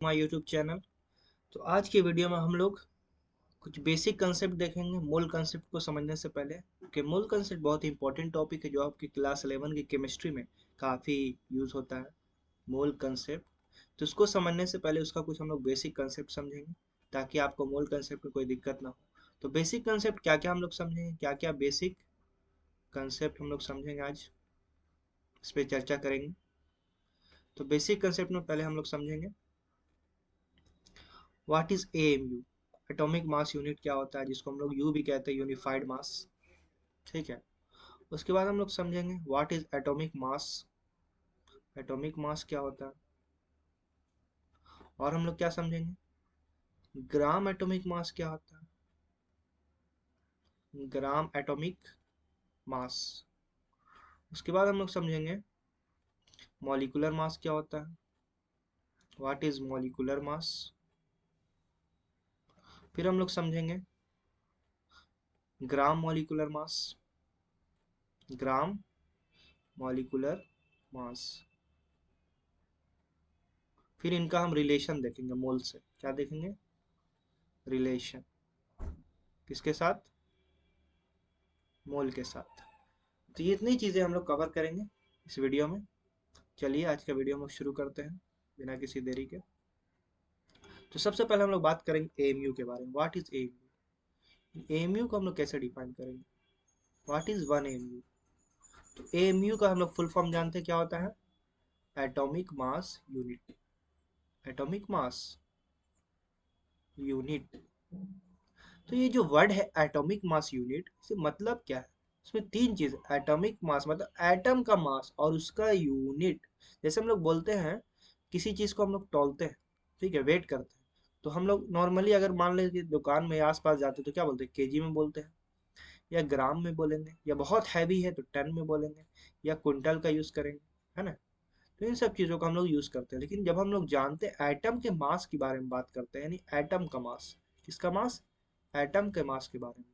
हमारा YouTube channel. तो आज की वीडियो में हम लोग कुछ बेसिक कंसेप्ट देखेंगे मोल कंसेप्ट को समझने से पहले, कि मोल कंसेप्ट बहुत ही इंपॉर्टेंट टॉपिक है जो आपकी क्लास 11 की केमिस्ट्री में काफ़ी यूज़ होता है। मोल कंसेप्ट, तो उसको समझने से पहले उसका कुछ हम लोग बेसिक कंसेप्ट समझेंगे ताकि आपको मोल कंसेप्ट में कोई दिक्कत ना हो। तो बेसिक कंसेप्ट क्या क्या हम लोग समझेंगे, क्या क्या बेसिक कंसेप्ट हम लोग समझेंगे आज, इस पर चर्चा करेंगे। तो बेसिक कंसेप्ट में पहले हम लोग समझेंगे what is AMU, atomic mass unit क्या होता है, जिसको हम लोग यू भी कहते हैं, यूनिफाइड मास। ठीक है। उसके बाद हम लोग समझेंगे what is atomic mass, atomic mass क्या होता है। और हम लोग क्या समझेंगे, ग्राम एटॉमिक मास क्या होता है, ग्राम एटॉमिक मास। उसके बाद हम लोग समझेंगे मॉलिक्यूलर मास क्या होता है, व्हाट इज मॉलिक्यूलर मास। फिर हम लोग समझेंगे gram molecular mass, gram molecular mass. फिर इनका हम रिलेशन देखेंगे मोल से, क्या देखेंगे, रिलेशन किसके साथ, मोल के साथ। तो ये इतनी चीज़ें हम लोग कवर करेंगे इस वीडियो में। चलिए आज का वीडियो हम लोग शुरू करते हैं बिना किसी देरी के। तो सबसे पहले हम लोग बात करेंगे एएमयू के बारे में, व्हाट इज एएमयू। एएमयू को हम लोग कैसे डिफाइन करेंगे, व्हाट इज वन एएमयू। तो एएमयू का हम लोग फुल फॉर्म जानते हैं क्या होता है, atomic mass unit, atomic mass unit. तो ये जो वर्ड है एटॉमिक मास यूनिट, इससे मतलब क्या है, इसमें तीन चीज, एटॉमिक मास मतलब एटम का मास और उसका यूनिट। जैसे हम लोग बोलते हैं किसी चीज को हम लोग तौलते हैं, ठीक है, वेट करते हैं। तो हम लोग नॉर्मली अगर मान लें कि दुकान में आस-पास जाते हैं तो क्या बोलते हैं, केजी में बोलते हैं, या ग्राम में बोलेंगे, या बहुत हैवी है तो टन में बोलेंगे, या क्विंटल का यूज करेंगे, है ना। तो इन सब चीज़ों का हम लोग यूज़ करते हैं। लेकिन जब हम लोग जानते हैं एटम के मास के बारे में बात करते हैं, यानी एटम का मास, किसका मास, एटम के मास के बारे में।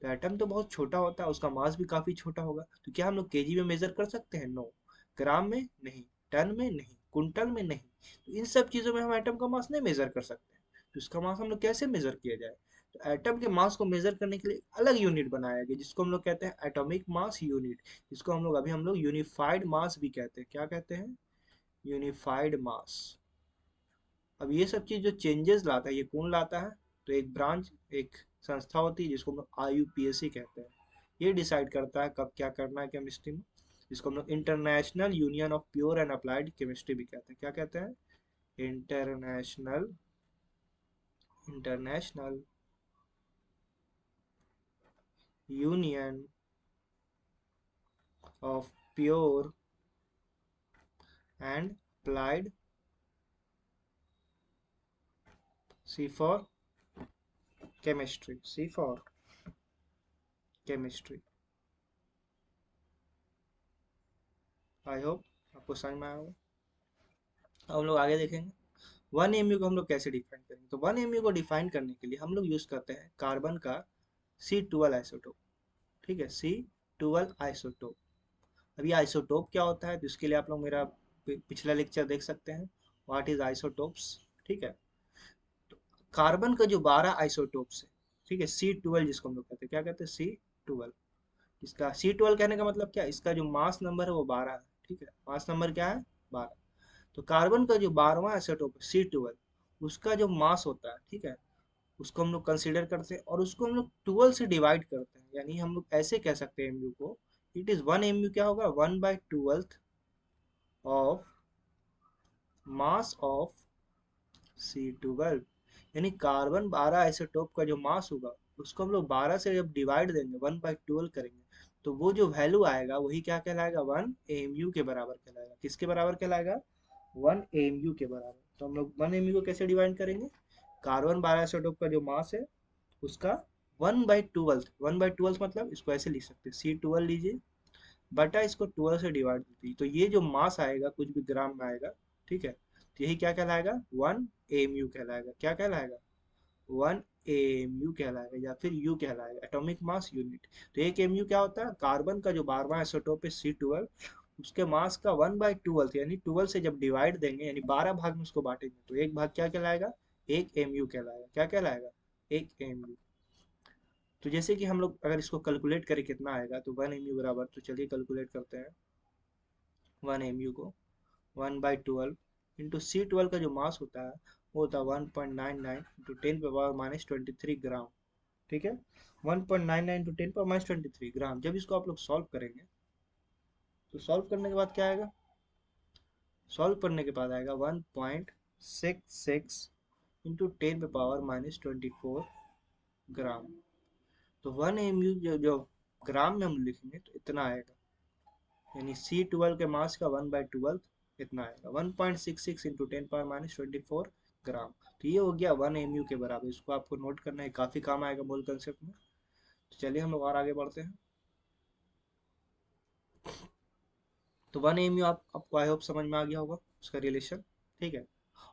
तो एटम तो बहुत छोटा होता है, उसका मास भी काफ़ी छोटा होगा। तो क्या हम लोग केजी में मेजर कर सकते हैं, नो। ग्राम में नहीं, टन में नहीं, कुंटल में नहीं। तो इन सब चीज़ों में हम एटम का मास नहीं मेजर कर सकते। तो इसका मास हम लोग कैसे मेजर किया जाए। तो एटम के मास को मेजर करने के लिए अलग यूनिट बनाया गया जिसको हम लोग कहते हैं एटॉमिक मास यूनिट, जिसको हम लोग यूनिफाइड मास भी कहते हैं। क्या कहते हैं, यूनिफाइड मास। अब ये सब चीज जो चेंजेस लाता है ये कौन लाता है, तो एक ब्रांच, एक संस्था होती है जिसको हम लोग IUPAC कहते हैं। ये डिसाइड करता है कब क्या करना है केमिस्ट्री में, जिसको हम लोग international union of pure and applied chemistry भी कहते हैं। क्या कहते हैं, international, international union of pure and applied, C for chemistry, C for chemistry. I hope आपको समझ में आया होगा। अब हम लोग आगे देखेंगे वन एमयू को हम लोग कैसे डिफाइन करेंगे। तो वन एमयू को डिफाइन करने के लिए हम लोग यूज करते हैं कार्बन का C12 आइसोटोप। ठीक है, C12 आइसोटोप। अभी आइसोटोप क्या होता है, तो इसके लिए आप लोग मेरा पिछला लेक्चर देख सकते हैं, व्हाट इज आइसोटोप्स। ठीक है। तो कार्बन का जो 12 आइसोटोप्स है, ठीक है, C12 जिसको हम लोग कहते हैं, क्या कहते हैं, C12। इसका C12 कहने का मतलब क्या है, इसका जो मास नंबर है वो 12 है। ठीक है, मास नंबर क्या है, 12। तो कार्बन का जो 12वां एसिटोप है C12, उसका जो मास होता है, ठीक है, उसको हम लोग कंसीडर करते हैं और उसको हम लोग 12 से डिवाइड करते हैं। यानी हम लोग ऐसे कह सकते हैं एमयू को, इट इज वन एमयू क्या होगा, 1/12 ऑफ मास ऑफ C12। यानी कार्बन 12 आइसोटोप का जो मास होगा उसको हम लोग 12 से जब डिवाइड देंगे, 1/12 करेंगे, तो वो जो वैल्यू आएगा वही क्या कहलाएगा, 1 एमयू के बराबर कहलाएगा। किसके बराबर कहलाएगा, 1 एमयू के बराबर। तो हम लोग 1 एमयू को कैसे डिवाइड करेंगे, कार्बन 12 आइसोटोप का जो मास है उसका 1/12 मतलब इसको ऐसे लिख सकते हैं, C12 लीजिए बटा इसको 12 से डिवाइड दीजिए, तो ये जो मास आएगा कुछ भी ग्राम में आएगा, ठीक है, तो यही क्या कहलाएगा, 1 एमयू कहलाएगा। क्या कहलाएगा, 1 एमयू कहलाएगा, या फिर यू कहलाएगा, एटॉमिक मास यूनिट। तो 1 एमयू क्या होता है, कार्बन का जो 12वां आइसोटोप है C12, उसके मास का 1/12 यानी 12 से जब डिवाइड देंगे यानी 12 भाग में उसको बांटेंगे तो एक भाग क्या कहलाएगा, एक एमयू कहलाएगा। क्या कहलाएगा, एक एमयू। तो जैसे कि हम लोग अगर इसको कैलकुलेट करें कितना आएगा तो 1 एमयू बराबर, तो चलिए कैलकुलेट करते हैं 1 एमयू को 1/12 इंटू C12 का जो मास होता है वो होता है 1.99 इंटू 10⁻⁻23 ग्राम। ठीक है, 1.99 इंटू 10⁻⁻23 ग्राम। जब इसको आप लोग सॉल्व करेंगे तो सॉल्व करने के बाद क्या आएगा, सॉल्व करने के बाद आएगा 1.66 इंटू 10⁻⁻24 ग्राम। तो 1 एमयू जो ग्राम में हम लिखेंगे तो इतना आएगा, यानी C12 के मास का 1/12 इतना आएगा 1.66 इंटू 10⁻⁻24 ग्राम। तो ये हो गया 1 एमयू के बराबर। इसको आपको नोट करना है, काफी काम आएगा मोल कंसेप्ट में। तो चलिए हम लोग और आगे बढ़ते हैं। तो 1 एमयू आपको आई होप समझ में आ गया होगा उसका रिलेशन। ठीक है,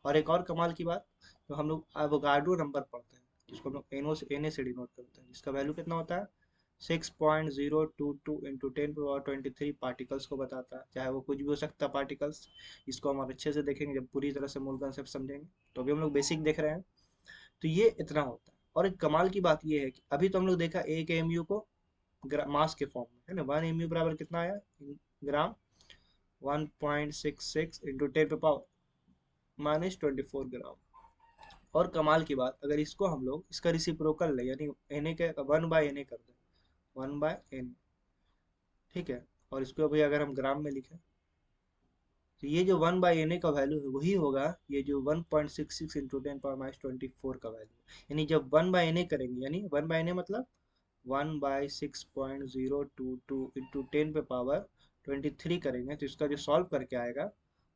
और एक और कमाल की बात, तो हम लोग एवोगाड्रो नंबर पढ़ते हैं जिसको हम लोग एनए से डिनोट करते हैं, जिसका वैल्यू कितना होता है 6.022 इंटू 10⁻23 पार्टिकल्स को बताता है। चाहे वो कुछ भी हो सकता है पार्टिकल्स, इसको हम और अच्छे से देखेंगे जब पूरी तरह से मूल कंसेप्ट समझेंगे। तो अभी हम लोग बेसिक देख रहे हैं। तो ये इतना होता है। और एक कमाल की बात ये है कि अभी तो हम लोग देखा एक एमयू को मास के फॉर्म में, है ना। 1 एमयू बराबर कितना आया ग्राम, 1.66 इंटू 10⁻⁻24 ग्राम। और कमाल की बात, अगर इसको हम लोग इसका रिसिप्रोकल ले यानी एन ए के 1/एन ए कर दें, 1/एन, ठीक है, और इसको भी अगर हम ग्राम में लिखें तो ये जो 1/एन ए का वैल्यू है वही होगा ये जो 1.66 इंटू 10⁻⁻24 का वैल्यू। यानी जब 1/एन ए करेंगे, यानी 1/एन ए मतलब 1/6.022 इंटू 10⁻23 करेंगे तो इसका जो सॉल्व करके आएगा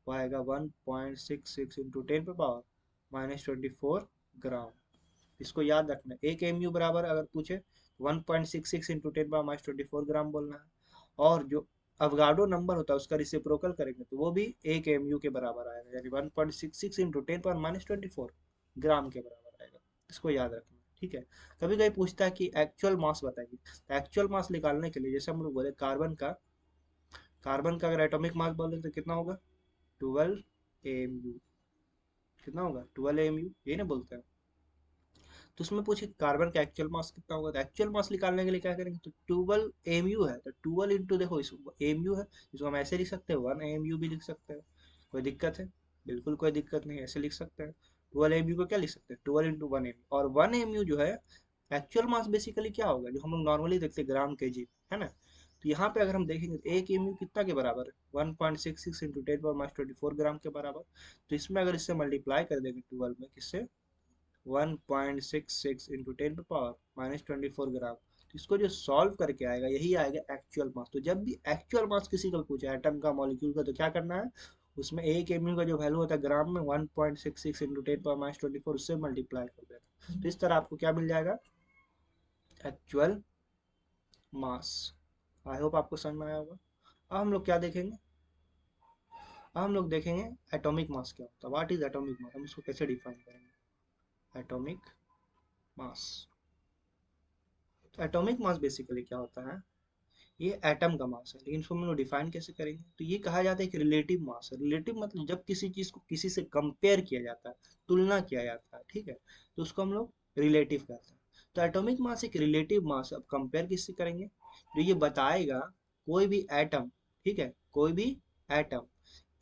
वो आएगा 1.66 इंटू 10⁻⁻24 ग्राम। इसको याद रखना, एक एमयू बराबर अगर पूछे 1.66 इंटू 10⁻⁻24 ग्राम बोलना है। और जो अवगाडो नंबर होता है उसका रिसिप्रोकल करेंगे तो वो भी एक एमयू के बराबर आएगा, यानी 1.66 इंटू 10⁻⁻24 ग्राम के बराबर आएगा। इसको याद रखना, ठीक है। कभी कभी पूछता है कि एक्चुअल मास बताइए, तो एक्चुअल मास निकालने के लिए जैसे हम लोग बोले कार्बन का अगर एटॉमिक मास बोले तो कितना होगा 12 एमयू। कितना होगा 12 एमयू, ये ना बोलते हैं। तो उसमें पूछे कार्बन का एक्चुअल मास कितना होगा, तो एक्चुअल मास निकालने के लिए क्या करेंगे, तो 12 एमयू है तो 12 इंटू, देखो इस एमयू है, इसको हम ऐसे लिख सकते हैं 1 एमयू भी लिख सकते हैं। कोई दिक्कत है, बिल्कुल कोई दिक्कत नहीं, ऐसे लिख सकते हैं। 12 एमयू को क्या लिख सकते हैं 12 इंटू 1 एमयू। और 1 एमयू जो है एक्चुअल मास बेसिकली क्या होगा जो हम लोग नॉर्मली देखते हैं ग्राम के जी, है ना। तो यहाँ पे अगर हम देखेंगे तो एक एमयू कितना के बराबर है 1.66 इंटू 10⁻24 ग्राम के बराबर। तो इसमें अगर इससे मल्टीप्लाई कर देंगे 12 में, किससे 1.66 इंटू 10⁻⁻24 ग्राम, तो इसको जो सॉल्व करके आएगा यही आएगा एक्चुअल मास। तो जब भी एक्चुअल मास किसी को पूछे एटम का मॉलिक्यूल का तो क्या करना है, उसमें एक एमयू का जो वैल्यू होता है ग्राम में 1.66 इंटू 10⁻⁻24 उससे मल्टीप्लाई कर देना। तो इस तरह आपको क्या मिल जाएगा, एक्चुअल मास। आई होप आपको समझ में आया होगा। अब हम लोग क्या देखेंगे, अब हम लोग देखेंगे एटॉमिक मास क्या होता है, व्हाट इज एटॉमिक मास, हम इसको कैसे डिफाइन करेंगे एटॉमिक मास। तो एटॉमिक मास बेसिकली क्या होता है, ये एटम का मास है, लेकिन इसको हम लोग डिफाइन कैसे करेंगे, तो ये कहा जाता है कि रिलेटिव मास है। रिलेटिव मतलब जब किसी चीज को किसी से कंपेयर किया जाता है, तुलना किया जाता है, ठीक है, तो उसको हम लोग रिलेटिव कहते हैं। तो एटॉमिक मास एक रिलेटिव मास है। अब कंपेयर किससे करेंगे, जो ये बताएगा कोई भी एटम, ठीक है, कोई भी एटम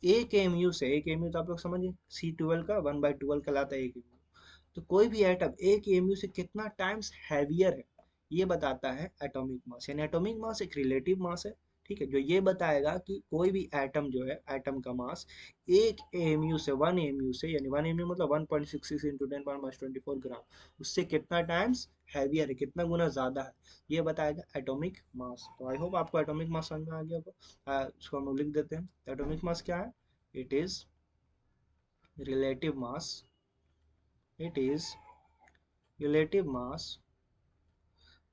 एक एमयू से, एक एमयू तो आप लोग समझिए C12 का 1/12 कहलाता है एक एमयू। तो कोई भी एटम एक एमयू से कितना टाइम्स हैवियर है ये बताता है एटॉमिक मास। यानी एटॉमिक मास एक रिलेटिव मास है, ठीक है, जो ये बताएगा कि कोई भी एटम जो है एटम का मास एक एमयू से, 1 एमयू से, यानी 1 एमयू मतलब 1.66 इंटू 10⁻⁻24 ग्राम, उससे कितना टाइम्स हैवियर है, कितना गुना ज्यादा है, ये बताएगा एटॉमिक मास। तो आई होप आपको एटॉमिक मास समझ में आ गया होगा। इसको हम लोग लिख देते हैं, एटॉमिक मास क्या है, it is relative mass, it is relative mass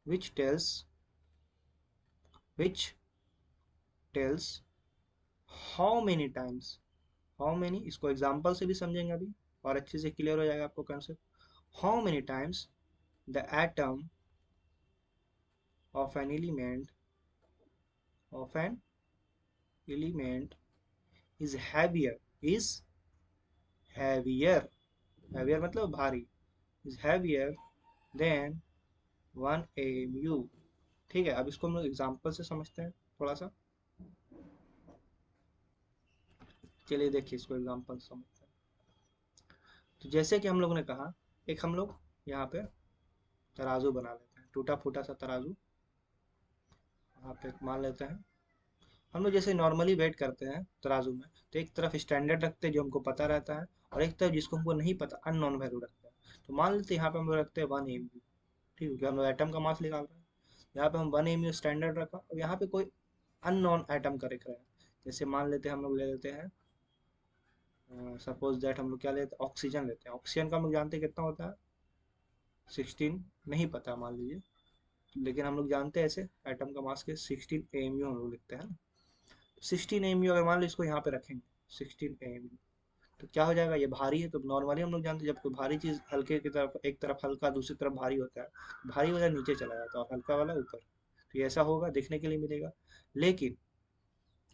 which which tells how many times, how many, इसको एग्जांपल से भी समझेंगे अभी और अच्छे से क्लियर हो जाएगा आपको concept. how many times the atom of an element, of an element is heavier heavier मतलब भारी, is heavier than 1 AMU। ठीक है, अब इसको हम लोग एग्जाम्पल से समझते हैं थोड़ा सा। चलिए देखिए इसको एग्जाम्पल से समझते हैं। तो जैसे कि हम लोगों ने कहा, एक हम लोग यहाँ पे तराजू बना लेते हैं, टूटा फूटा सा तराजू यहाँ पे मान लेते हैं। हम लोग जैसे नॉर्मली वेट करते हैं तराजू में, तो एक तरफ स्टैंडर्ड रखते हैं जो हमको पता रहता है, और एक तरफ जिसको हमको नहीं पता अननोन वैल्यू रखते हैं। तो मान लेते हैं यहाँ पे हम लोग रखते हैं 1 AMU। ठीक है, हम लोग एटम का मास निकाल रहे हैं, यहाँ पे हम 1 AMU स्टैंडर्ड रखा, और यहाँ पे कोई अननोन एटम का रख रहे हैं। जैसे मान लेते हैं हम लोग ले लेते हैं, सपोज दैट हम लोग क्या लेते हैं, ऑक्सीजन लेते हैं। ऑक्सीजन का हम लोग जानते हैं कितना होता है, 16, नहीं पता मान लीजिए, लेकिन हम लोग जानते हैं ऐसे एटम का मास के 16 AMU हम लोग लिखते हैं ना। 16 AMU अगर मान लो इसको यहाँ पे रखेंगे, 16 AMU, तो क्या हो जाएगा, ये भारी है। तो नॉर्मली हम लोग जानते हैं जब कोई भारी चीज हल्के की तरफ, एक तरफ हल्का दूसरी तरफ भारी होता है, भारी वाला नीचे चला जाता है और हल्का वाला ऊपर। तो ये ऐसा होगा, देखने के लिए मिलेगा। लेकिन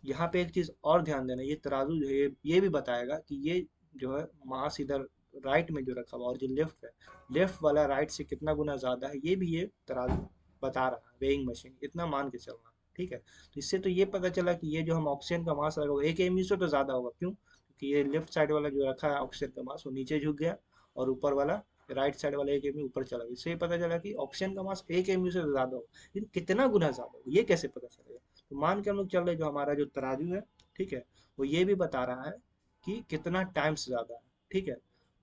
यहाँ पे एक चीज और ध्यान देना, ये तराजू जो है ये भी बताएगा कि ये जो है मास इधर राइट में जो रखा हुआ और जो लेफ्ट है, लेफ्ट वाला राइट से कितना गुना ज्यादा है, ये भी ये तराजू बता रहा है, वेइंग मशीन, इतना मान के चलना। ठीक है, तो इससे तो ये पता चला कि ये जो हम ऑक्सीजन का मास लगा वो 1 AMU से तो ज्यादा होगा। क्यों? क्योंकि ये लेफ्ट साइड वाला जो रखा है ऑक्सीजन का मास वो नीचे झुक गया, और ऊपर वाला राइट साइड वाला 1 AMU ऊपर चला गया। इससे ये पता चला कि ऑक्सीजन का मास 1 AMU से ज्यादा होगा। लेकिन कितना गुना ज्यादा होगा ये कैसे पता चलेगा? तो मान के हम लोग चल रहे, जो हमारा जो तराजू है, ठीक है, वो ये भी बता रहा है कि कितना टाइम्स ज्यादा है। ठीक है,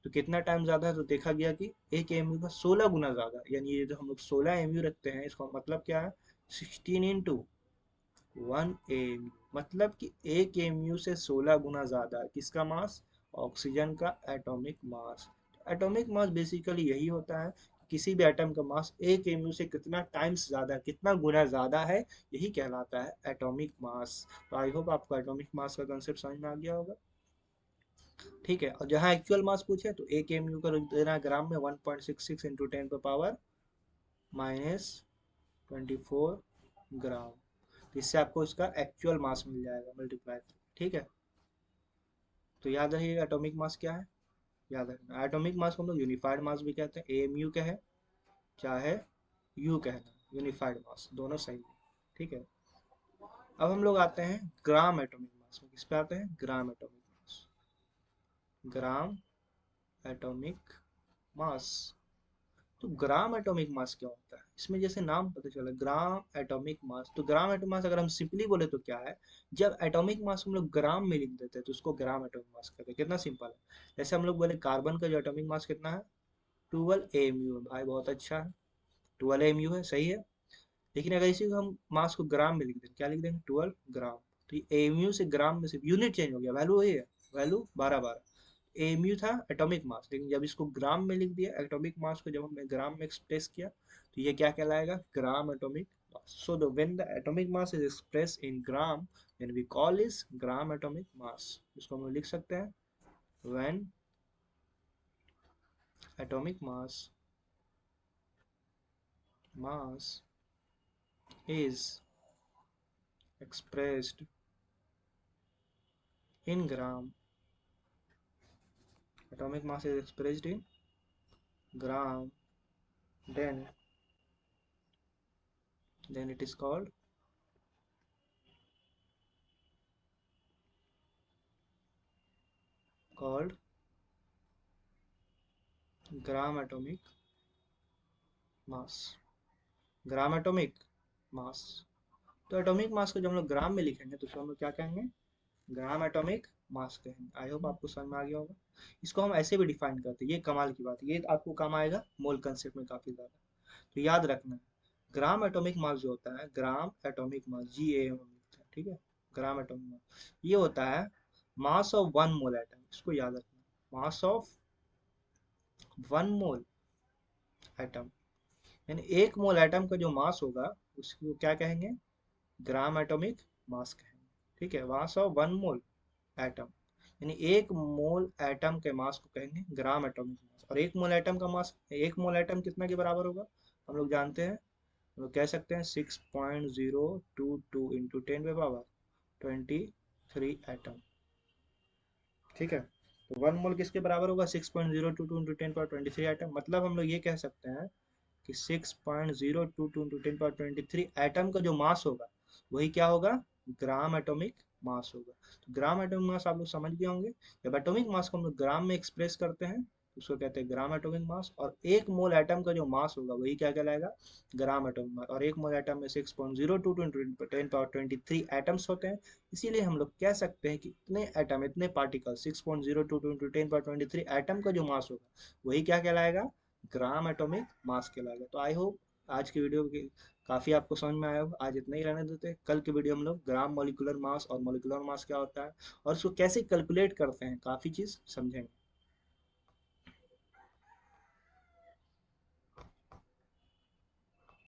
तो कितना टाइम ज्यादा है, तो देखा गया कि 1 AMU का 16 गुना ज्यादा, यानी ये जो हम लोग 16 AMU रखते हैं, इसका मतलब क्या है, 16 × 1 AMU, मतलब कि 1 AMU से 16 गुना ज्यादा है किसका मास, ऑक्सीजन का atomic mass. Atomic mass basically यही होता है, किसी भी एटम का मास 1 AMU से कितना टाइम्स ज्यादा, कितना गुना ज्यादा है, यही कहलाता है एटॉमिक मास। तो आई होप आपको एटॉमिक मास का कंसेप्ट समझ में आ गया होगा। ठीक है, और जहाँ एक्चुअल मास पूछे तो 1 AMU का देना ग्राम में 1.66 × 10⁻⁻24 ग्राम। तो इससे आपको इसका एक्चुअल मास मिल जाएगा मल्टीप्लाई। ठीक है, तो याद रहिए एटॉमिक मास क्या है, याद रखना एटॉमिक मास को हम लोग यूनिफाइड मास भी कहते हैं, AMU कहे चाहे यू कहना, यूनिफाइड मास दोनों सही है। ठीक है, अब हम लोग आते हैं ग्राम एटॉमिक मास में। किस पे आते हैं, ग्राम एटॉमिक मास। ग्राम एटॉमिक मास, तो ग्राम एटॉमिक मास क्या होता है, इसमें जैसे नाम पता चला ग्राम एटॉमिक मास। तो ग्राम एटॉमिक मास अगर हम सिंपली बोले तो क्या है, जब एटॉमिक मास हम लोग ग्राम में लिख देते हैं तो उसको ग्राम एटॉमिक मास कहते हैं। कितना सिंपल है, जैसे हम लोग बोले कार्बन का जो एटॉमिक मास कितना है, 12 AMU है। भाई बहुत अच्छा है, 12 AMU है, सही है। लेकिन अगर इसी को हम मास को ग्राम में लिख दें, क्या लिख देंगे, 12 ग्राम। तो ये AMU से ग्राम में सिर्फ यूनिट चेंज हो गया, वैल्यू वही है, वैल्यू 12 12। AMU था एटॉमिक मास, लेकिन जब इसको ग्राम में लिख दिया, एटॉमिक मास को जब हमने ग्राम में एक्सप्रेस किया, तो ये क्या कहलाएगा, gram atomic mass. So the when the atomic mass is express in gram, then we call इस ग्राम एटॉमिक मास। इसको हम लिख सकते हैं, when atomic mass is expressed in gram, atomic mass is expressed in gram, then it is called gram atomic mass. Gram atomic मास, तो atomic mass को जब हम लोग ग्राम में लिखेंगे तो उसको हम लोग क्या कहेंगे, ग्राम एटॉमिक मास कहेंगे। आई होप आपको समझ में आ गया होगा। इसको हम ऐसे भी डिफाइन करते हैं, ये कमाल की बात है, ये आपको काम आएगा मोल कंसेप्ट में काफी ज्यादा। तो याद रखना, ग्राम एटॉमिक मास जो होता है, ग्राम एटॉमिक मास, GAM हम लिखते हैं। ठीक है, ग्राम एटॉमिक मास ये होता है मास ऑफ 1 मोल एटम। इसको याद रखना, मास ऑफ 1 मोल एटम, यानी 1 मोल एटम का जो मास होगा उसको क्या कहेंगे, ग्राम एटॉमिक मास कहेंगे। ठीक है, मास ऑफ 1 मोल एटम, यानी 1 मोल एटम के मास को कहेंगे ग्राम एटॉमिक मास। और 1 मोल एटम का मास, 1 मोल एटम कितना के बराबर होगा, हम लोग जानते हैं, हम लोग कह सकते हैं 6.022 × 10⁻23 थ्री एटम। ठीक है, तो 1 मोल किसके बराबर होगा? 6.022 इंटू 10 पावर 23 एटम। मतलब हम लोग ये कह सकते हैं कि 6.022 इंटू 10 पावर 23 एटम का जो मास होगा वही क्या होगा? ग्राम एटॉमिक मास होगा। तो ग्राम एटॉमिक मास आप लोग समझ गए होंगे। जब एटॉमिक मास को हम लोग ग्राम में एक्सप्रेस करते हैं तो उसको कहते हैं ग्राम एटॉमिक मास, और 1 मोल एटम का जो मास होगा वही क्या कहलाएगा? ग्राम एटॉमिक मास। और 1 मोल एटम में 6.022 इंटू 10 पावर 23 एटम्स होते हैं। इसीलिए हम लोग कह सकते हैं कि इतने एटम, इतने पार्टिकल 6.022 इंटू 10 पावर 23 एटम का जो मास होगा वही क्या कहलाएगा? ग्राम एटॉमिक मास कहलाएगा। तो आई होप आज की वीडियो की काफ़ी आपको समझ में आया होगा। आज इतना ही रहने देते हैं। कल की वीडियो हम लोग ग्राम मॉलिक्यूलर मास और मॉलिक्यूलर मास क्या होता है और उसको कैसे कैलकुलेट करते हैं काफ़ी चीज़ समझेंगे।